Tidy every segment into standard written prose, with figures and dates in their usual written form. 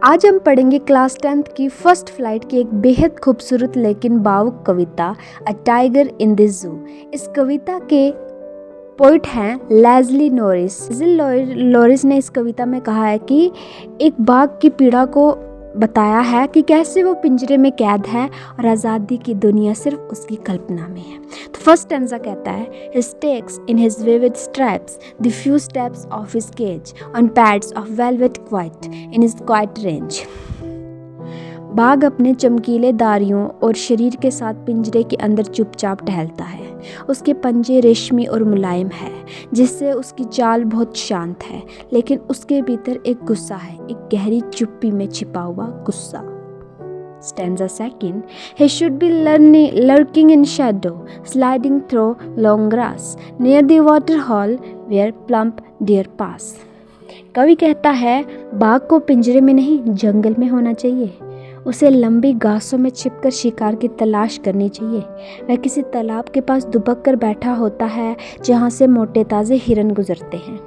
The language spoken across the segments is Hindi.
आज हम पढ़ेंगे क्लास 10th की फर्स्ट फ्लाइट की एक बेहद खूबसूरत लेकिन भावुक कविता a tiger in the zoo. इस कविता के पोइट हैं लेज़ली नॉरिस। लॉरिस ने इस कविता में कहा है कि एक बाघ की पीड़ा को बताया है कि कैसे वो पिंजरे में कैद है और आज़ादी की दुनिया सिर्फ उसकी कल्पना में है। तो फर्स्ट स्टैंजा कहता है, He stakes in his vivid stripes the few steps of his cage on pads of velvet quiet in his quiet range। बाघ अपने चमकीले दारियों और शरीर के साथ पिंजरे के अंदर चुपचाप टहलता है। उसके पंजे रेशमी और मुलायम है, जिससे उसकी चाल बहुत शांत है, लेकिन उसके भीतर एक गुस्सा है, एक गहरी चुप्पी में छिपा हुआ गुस्सा। Stanza second, he should be lurking in shadow, sliding through long grass, near the waterhole where plump deer pass। कवि कहता है, बाघ को पिंजरे में नहीं जंगल में होना चाहिए। उसे लंबी घासों में छिपकर शिकार की तलाश करनी चाहिए। वह किसी तालाब के पास दुबक कर बैठा होता है, जहाँ से मोटे ताज़े हिरन गुजरते हैं।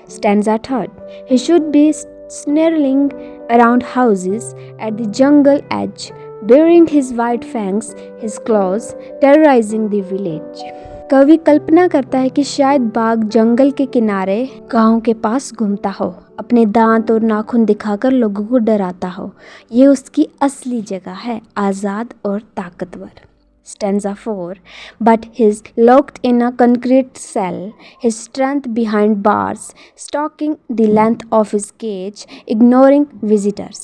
Stanza third, he should be snarling around houses at the jungle edge, baring his white fangs, his claws, terrorizing the village। कवि कल्पना करता है कि शायद बाघ जंगल के किनारे गांव के पास घूमता हो, अपने दांत और नाखून दिखाकर लोगों को डराता हो। ये उसकी असली जगह है, आज़ाद और ताकतवर। Stanza 4, but he's locked in a concrete cell, his strength behind bars, stalking the length of his cage, ignoring visitors।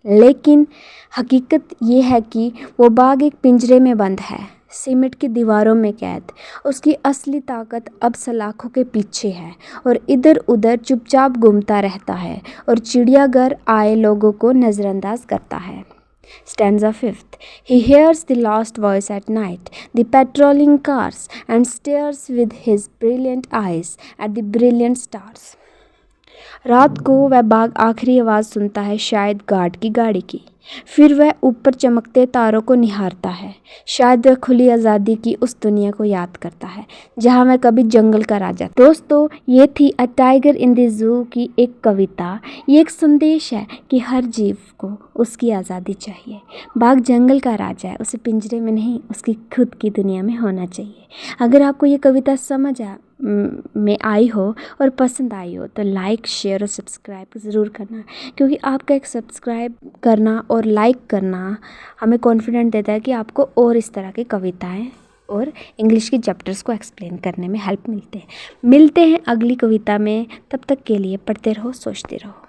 लेकिन हकीकत ये है कि वो बाघ एक पिंजरे में बंद है, सीमेंट की दीवारों में कैद। उसकी असली ताकत अब सलाखों के पीछे है और इधर उधर चुपचाप घूमता रहता है और चिड़ियाघर आए लोगों को नज़रअंदाज करता है। Stanza 5, he hears the lost voice at night, the patrolling cars, and stares with his brilliant eyes at the brilliant stars। रात को वह बाघ आखिरी आवाज़ सुनता है, शायद गार्ड की गाड़ी की। फिर वह ऊपर चमकते तारों को निहारता है, शायद वह खुली आज़ादी की उस दुनिया को याद करता है जहाँ वह कभी जंगल का राजा। दोस्तों, ये थी a tiger in the zoo की एक कविता। ये एक संदेश है कि हर जीव को उसकी आज़ादी चाहिए। बाघ जंगल का राजा है, उसे पिंजरे में नहीं, उसकी खुद की दुनिया में होना चाहिए। अगर आपको ये कविता समझ में आई हो और पसंद आई हो तो लाइक, शेयर और सब्सक्राइब ज़रूर करना, क्योंकि आपका एक सब्सक्राइब करना और लाइक करना हमें कॉन्फिडेंट देता है कि आपको और इस तरह की कविताएं और इंग्लिश की चैप्टर्स को एक्सप्लेन करने में हेल्प मिलते हैं। मिलते हैं अगली कविता में, तब तक के लिए पढ़ते रहो, सोचते रहो।